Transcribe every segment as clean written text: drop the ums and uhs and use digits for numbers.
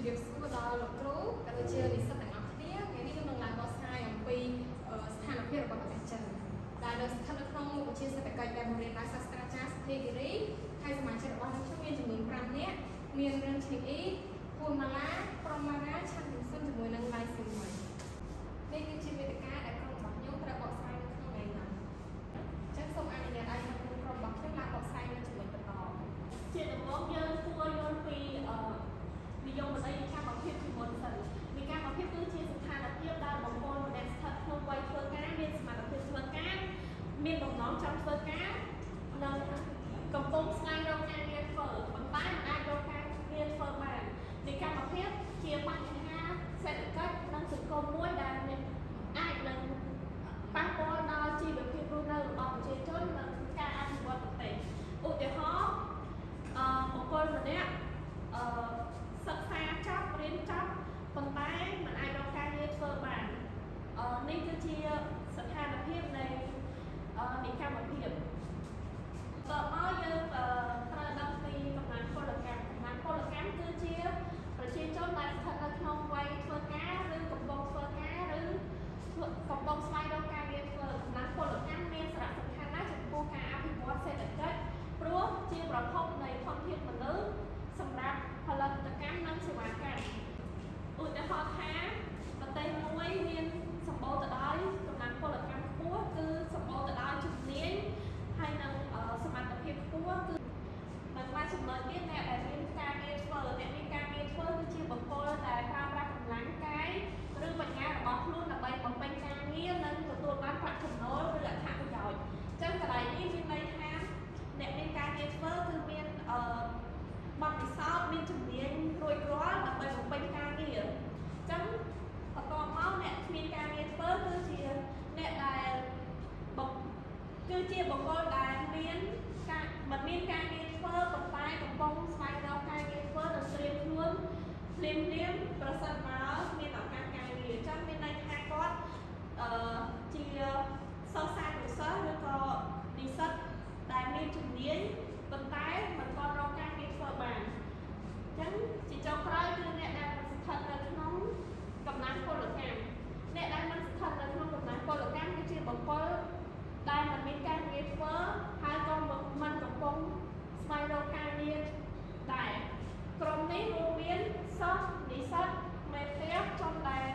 រៀបសួរដល់លោកគ្រូក៏ដូចជានិស្សិតទាំងអស់គ្នាថ្ងៃនេះខ្ញុំនឹងឡើងបកស្រាយអំពីស្ថានភាពរបស់ប្រទេសចិនដែលនៅស្ថិតនៅក្នុងមុខវិជ្ជាសេដ្ឋកិច្ចដែលបង្រៀនដោយសាស្ត្រាចារ្យសុធីគិរីហើយសមាជិករបស់ខ្ញុំមានចំនួន5នាក់មានរឹងឈិងអ៊ីភួនម៉ាឡាប្រមម៉ារ៉ាឆាន់វិសុនជាមួយនឹងឡៃស៊ីមួយនេះគឺជាវេទិកាដែលក្រុមរបស់ខ្ញុំត្រូវបកស្រាយនៅក្នុងថ្ងៃនេះអញ្ចឹងសូមអនុញ្ញាតឲ្យក្រុមរបស់ខ្ញុំឡើងបកស្រាយនៅជាមួយបន្តជាដំបូងយើងគួរយល់ពីនិយមន័យនៃកម្មភាពជាមុនសិននៃកម្មភាពគឺជាស្ថានភាពដែលបុគ្គលម្នាក់ស្ថិតក្នុងវ័យធ្វើការមានសមត្ថភាពធ្វើការមានបំណងចង់ធ្វើការនិងកំពុងស្វែងរកការងារធ្វើប៉ុន្តែមិនអាចរកការងារធ្វើបាននៃកម្មភាពជាបញ្ហាសេដ្ឋកិច្ចនិងសង្គមមួយដែលអាចនឹងប៉ះពាល់ដល់ជីវភាពរស់នៅរបស់ប្រជាជននិងការអភិវឌ្ឍប្រទេសឧទាហរណ៍បុគ្គលម្នាក់សិក្សាចប់រៀនចប់ប៉ុន្តែមិនអាចរកការងារធ្វើបាននេះគឺជាស្ថានភាពនៃកម្មភាពតើមកយើងត្រូវដឹងពីកម្លាំងពលកម្មគឺជាប្រជាជនដែលស្ថិតនៅក្នុងវ័យធ្វើការឬកំពុងធ្វើការឬកំពុងស្វែងរកការងារធ្វើកម្លាំងពលកម្មមានសារៈសំខាន់ណាស់ចំពោះការអភិវឌ្ឍសេដ្ឋកិច្ចព្រោះជាប្រភពនៃធនធានមនុស្សសម្រាប់ផលិតកម្មនិងសេវាកម្មឧទាហរណ៍ថាប្រទេសមួយមានសម្បូរទៅដោយកម្លាំងពលកម្មខ្ពស់គឺសម្បូរទៅដោយជំនាញហើយនិងសមត្ថភាពខ្ពស់គឺមិនបានចំណុចទៀតអ្នកដែលមានការងារធ្វើគឺជាបុគ្គលដែលប្រើប្រាស់កម្លាំងកាយឬបញ្ញារបស់ខ្លួនដើម្បីបំពេញការងារនិងទទួលបានប្រាក់ចំណូលឬអត្ថប្រយោជន៍អញ្ចឹងកន្លែងនេះមានន័យថាអ្នកមានការងារធ្វើគឺមានបទពិសោធន៍មានជំនាញរួចរាល់ដើម្បីបំពេញការងារអញ្ចឹងបន្តមកអ្នកមានការងារធ្វើគឺជាអ្នកដែលគឺជាបុគ្គលដែលមិនមានការងារធ្វើប៉ុន្តែកំពុងស្វែងរកការងារធ្វើនិងត្រៀមខ្លួនភ្លាមប្រសិនបើមានឱកាសការងារអញ្ចឹងមានន័យថាគាត់ជាសិស្សានុសិស្សឬក៏និស្សិតដែលមានជំនាញប៉ុន្តែមិនទាន់រកការងារធ្វើបានអញ្ចឹងជាចុងក្រោយគឺអ្នកដែលស្ថិតនៅក្នុងកម្លាំងពលកម្មអ្នកដែលមិនស្ថិតនៅក្នុងកម្លាំងពលកម្មគឺជាបុគ្គលដែលមិនមានការងារធ្វើហើយក៏មិនកំពុងស្វែងរកការងារដែរក្រុមនេះរួមមានសិស្សនិស្សិតមេផ្ទះជនដែល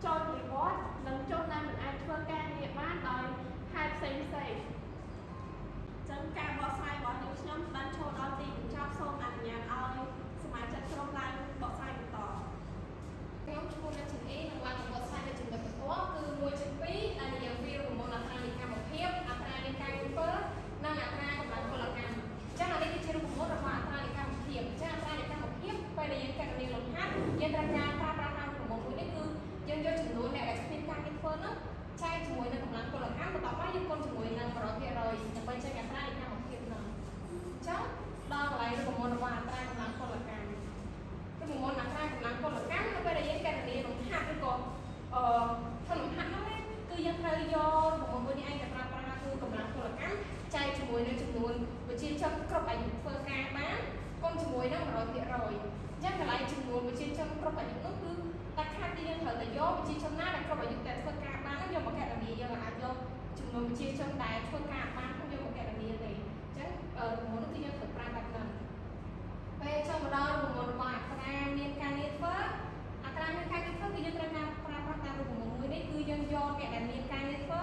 ចូលនិវត្តន៍និងជនដែលមិនអាចធ្វើការងារបានដោយហេតុផ្សេងៗចឹងការបកស្រាយរបស់ខ្ញុំបានចូលដល់ទីបញ្ចប់សូមអនុញ្ញាតឲ្យសមាជិកក្រុមឡើងបកស្រាយបន្តខ្ញុំឈ្មោះនៅជំនាញនឹងឡើងបកស្រាយនៅចំណុចបន្ទាប់គឺ1.2ដែលនិយាយពីរមូលអត្រានៃកម្មភាពអត្រានៃការធ្វើនិងអត្រាកម្លាំងពលកម្មចឹងអានេះគឺជារូបមន្តរបស់អត្រានៃកម្មភាពចឹងអត្រានៃកម្មភាពពេលដែលយើងកណនីលំហាត់យើងត្រូវការប្រើប្រាស់តាមរូបមន្តមួយនេះគឺយើងយកចំនួនអ្នកដែលគ្មានការងារធ្វើនោះចែកជាមួយនឹងកម្លាំងពលកម្មបន្ទាប់មកយើងគុណជាមួយនឹង100%ដើម្បីចេញអត្រានៃកម្មភាពនោះចឹងដល់កន្លែងរូបមន្តរបស់អត្រាកម្លាំងពលកម្មរូបមន្តអត្រាកម្លាំងពលកម្មនៅពេលដែលយើងកណនីលំហាត់ឬក៏ធ្វើលំហាត់នោះគឺយើងត្រូវយករូបមន្តមួយនេះឯងទៅប្រើប្រាស់គឺកម្លាំងពលកម្មចែកជាមួយនឹងចំនួនវិជាជនគ្រប់អាយុធ្វើការបានគុណជាមួយនឹង100%អញ្ចឹងកន្លែងចំនួនវិជាជនគ្រប់អាយុនោះគឺតែខាត់យើងត្រូវតែយកវិជាជនណាដែលគ្រប់អាយុដែលធ្វើការបានយកមកកណនីយើងអាចយកចំនួនវិជាជនដែលធ្វើការបានយកមកកណនីទេអញ្ចឹងរូបមន្តនោះគឺយើងត្រូវប្រើបែបហ្នឹងពេលចូលមកដល់រូបមន្តរបស់អត្រាមានការងារធ្វើអត្រាមានការងារធ្វើគឺយើងត្រូវការប្រើប្រាស់តាមរូបមន្តមួយនេះគឺយើងយកអ្នកដែលមានការងារធ្វើ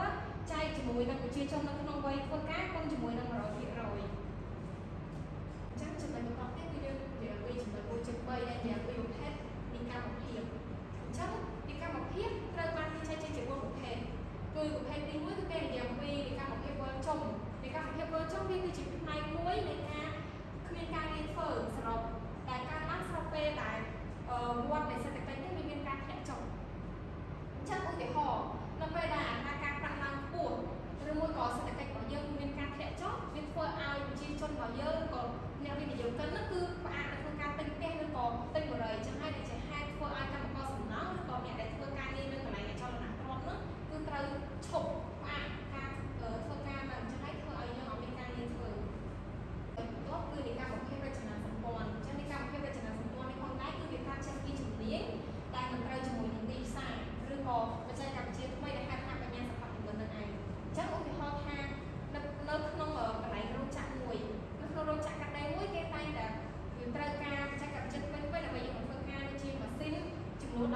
ចែកជាមួយនឹងប្រជាជននៅក្នុងវ័យធ្វើការគុណជាមួយនឹង100%អញ្ចឹងចំណុចបន្ទាប់ទៀតគឺយើងនិយាយពីចំណុច1.3ដែលនិយាយពីប្រភេទនៃកម្មភាពអញ្ចឹងនៃកម្មភាពត្រូវបានគេចែកចេញជា4ប្រភេទគឺប្រភេទទី1គឺគេនិយាយពីនៃកម្មភាពវិលជុំនៃកម្មភាពវិលជុំវាគឺជាផ្នែកមួយនៃការគ្មានការងារធ្វើសរុបដែលកើតឡើងស្របពេលដែលវដ្តនៃសេដ្ឋកិច្ចនេះវាមានការធ្លាក់ចុះអញ្ចឹងឧទាហរណ៍នៅពេលដែលអត្រាការប្រាក់ឡើងខ្ពស់ឬមួយក៏សេដ្ឋកិច្ចរបស់យើងមានការ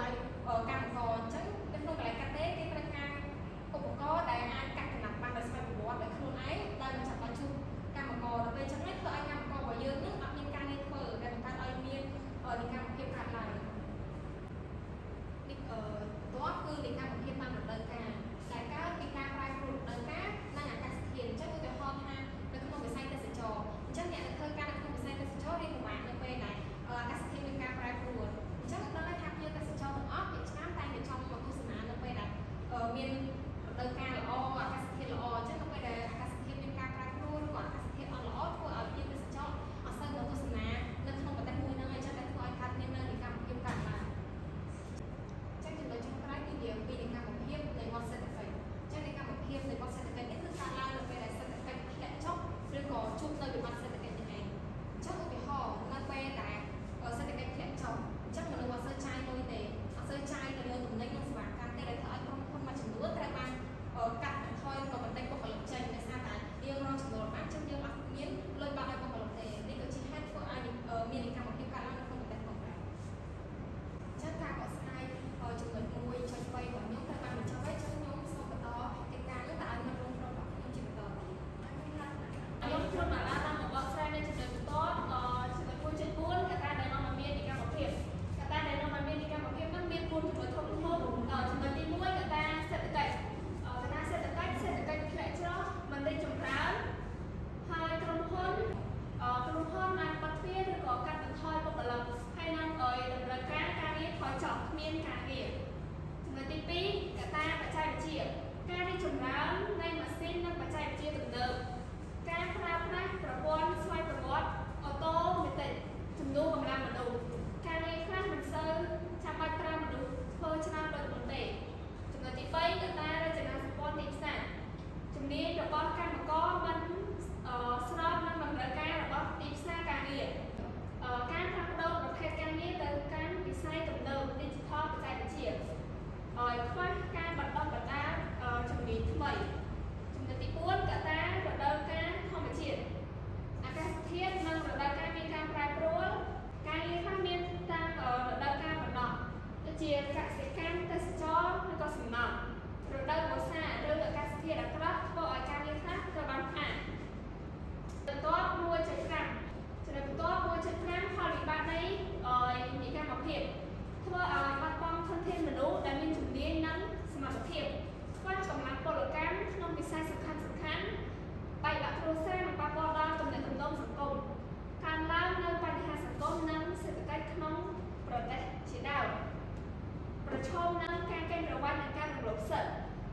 ដោយកម្មករអញ្ចឹងនៅក្នុងកន្លែងកាត់ទេគេត្រូវការឧបករណ៍ដែលអាចកាត់ចំណាត់បានដោយស្វ័យប្រវត្តិដោយខ្លួនឯងដោយមិនចាំបាច់ជួបកម្មករដល់ពេលអញ្ចឹងធ្វើឲ្យកម្មកររបស់យើងនឹងអត់មានការងារធ្វើដែលបង្កើតឲ្យមាននិកម្មភាពកើតឡើងនេះតបគឺនិកម្មភាពតាមរដូវកាលដែលកើតពីការប្រែប្រួលរដូវកាលនិងអាកាសធាតុអញ្ចឹងឧទាហរណ៍ថានៅក្នុងវិស័យទេសចរណ៍អញ្ចឹងអ្នកដែលធ្វើការនៅក្នុងវិស័យទេសចរណ៍រៀនប្រមាណនៅពេលដែលអាកាសធាតុមានការប្រែប្រួលអញ្ចឹងដល់តែថាភ្ញៀវទេសចរទាំងអស់ពីឆ្នាំតែតែចង់មកទស្សនានៅពេលដែលមានរដូវកាលល្អអាកាសធាតុល្អអញ្ចឹងនៅពេលដែលអាកាសធាតុមានការប្រែប្រួលឬអាកាសធាតុអត់ល្អធ្វើឲ្យភ្ញៀវទេសចរអត់សូវមកទស្សនានៅក្នុងប្រទេសមួយហ្នឹងអញ្ចឹងតែធ្វើឲ្យកើតមាននៅនិកម្មភាពកើតឡើងចឹងចំណុចចុងក្រោយគឺនិយាយពីនិកម្មភាពនៃវដ្តសេដ្ឋកិច្ចចឹងនិកម្មភាពនៃវដ្តសេដ្ឋកិច្ចនេះគឺកើតឡើងនៅពេលដែលសេដ្ឋកិច្ចធ្លាក់ចុះឬក៏ជួបនៅវិបត្តិសេដ្ឋកិច្ចនេះឯងអញ្ចឹងឧទាហរណ៍នៅពេលដែលសេដ្ឋកិច្ចធ្លាក់ចុះអញ្ចឹងមនុស្សអត់សូវចាយលុយទេអត់សូវចាយទៅលើទំនិញនិងសេវាកម្មទេដែលធ្វើឲ្យក្រុមហ៊ុនមួយចំនួនត្រូវបានកាត់បន្ថយក៏បន្តិចបុគ្គលិកចេញដោយសារតែយើងរកចំណូលបានអញ្ចឹងយើងអត់មានលុយបាត់ឲ្យបុគ្គលិកទេនេះក៏ជាហេតុធ្វើឲ្យមាននិកម្មភាពកើតឡើងនៅក្នុងប្រទេសផងដែរអញ្ចឹងការកស្រាយចំណុច1.3របស់ខ្ញុំត្រូវបានបញ្ចប់ហើយអញ្ចឹងខ្ញុំសូមបន្តកិច្ចការនេះទៅឲ្យមិត្តរួមក្រុមរបស់ខ្ញុំជាបន្តទៀតខ្ញុំខ្ញុំបានតាមបកស្រាយនៅចំណុចបន្តចំណុច1.4កត្តាដែលនាំឲ្យមាននិកម្មភាពកត្តាដែលនាំឲ្យមាននិកម្មភាពនោះមាន4ចំណុចធំៗចំណុចទី1កត្តាសេដ្ឋកិច្ចកត្តាសេដ្ឋកិច្ចធ្លាក់ចុះមិនរីកចម្រើនហើយក្រុមហ៊ុនបានបាត់ទ្វារឬក៏កាត់បន្ថយបុគ្គលិកហើយនាំឲ្យតម្រូវការការងារថយចុះគ្មានការងារចំណុចទី2កត្តាបច្ចេកវិទ្យាការរីកចម្រើននៃម៉ាស៊ីននិងបច្ចេកវិទ្យាទំនើបការប្រើប្រាស់ប្រព័ន្ធស្វ័យប្រវត្តិអូតូមេទិកជំនួសកម្លាំងមនុស្សការងារខ្លះមិនសូវចាំបាច់ប្រើមនុស្សធ្វើច្រើនដូចមុនទេចំណុចទី3កត្តារចនាសម្ព័ន្ធទីផ្សារជំនាញរបស់កម្មករមិនស្របនឹងតម្រូវការរបស់ទីផ្សារការងារការផ្លាស់ប្ដូរប្រភេទការងារទៅកាន់វិស័យទំនើប Digital បច្ចេកវិទ្យាឲ្យខ្វះការបណ្ដុះបណ្ដាលជំនាញថ្មីចំណុចទី4កត្តារដូវកាលធម្មជាតិអាកាសធាតុនិងរដូវកាលមានការប្រែប្រួលការងារខ្លះមានតាមរដូវកាលបណ្ដោះដូចជាកសិកម្មទេសចរណ៍ឬក៏សំណង់រដូវវស្សាឬអាកាសធាតុអាក្រក់ធ្វើឲ្យការងារខ្លះត្រូវបានផ្អាកបន្ទាប់1.5ចំណុចបន្ទាប់1.5ផលវិបាកនៃនិកម្មភាពធ្វើឲ្យបាត់បង់ធនធានមនុស្សដែលមានជំនាញនិងសមត្ថភាពខ្វះកម្លាំងពលកម្មក្នុងវិស័យសំខាន់បែកបាក់គ្រួសារនិងប៉ះពាល់ដល់ទំនាក់ទំនងសង្គមកើនឡើងនៅបញ្ហាសង្គមនិងសេដ្ឋកិច្ចក្នុងប្រទេសជាដើមប្រឈមនឹងការកេងប្រវ័ញ្ចនិងការរំលោភសិទ្ធិ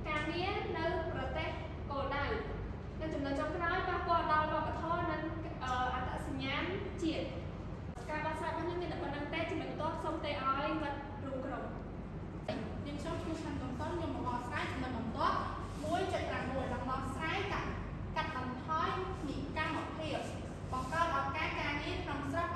ការងារនៅប្រទេសគោលដៅនិងចំណុចចុងក្រោយប៉ះពាល់ដល់វប្បធម៌និងអត្តសញ្ញាណជាតិការបាត់ស្រាយរបស់ខ្ញុំមានតែប៉ុណ្្នឹងទេចំណុចបន្ទាប់សូមទេឲ្យមិត្តរួមក្រុមខ្ញុំសូមឈ្មោះឆាន់តុនតុនខ្ញុំមកបកស្រាយចំណុចបន្ទាប់1.6ដំណោះស្រាយកាត់បន្ថយនិកម្មភាពបង្កើតឱកាសការងារក្នុងស្រុក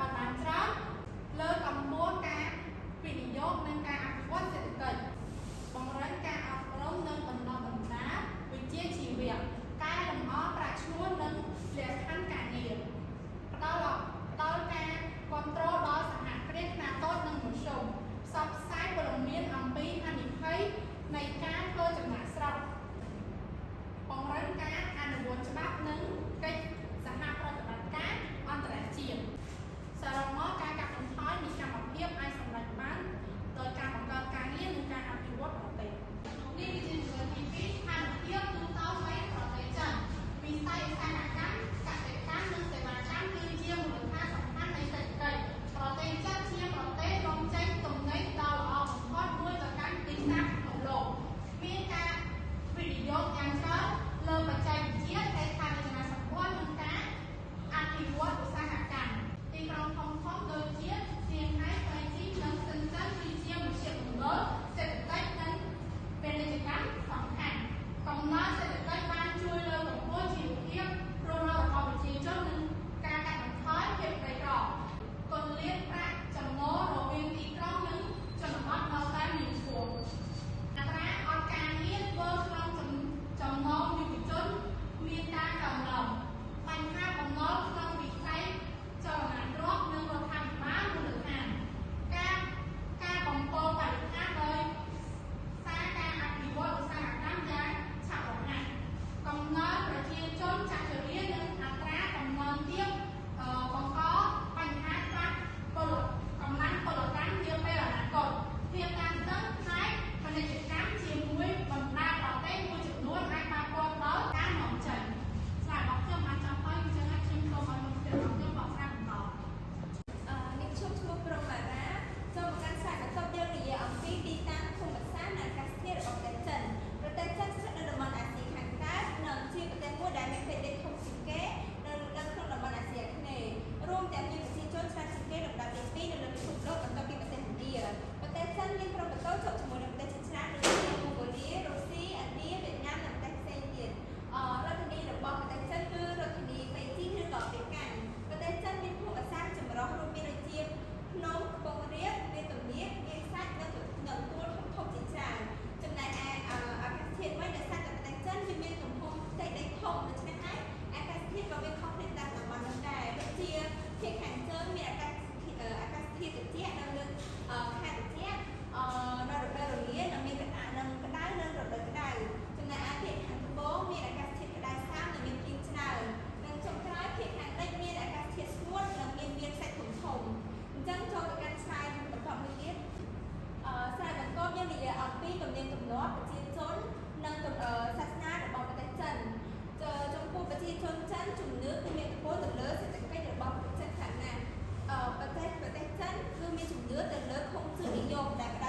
លើខុំជឿនិយមដែល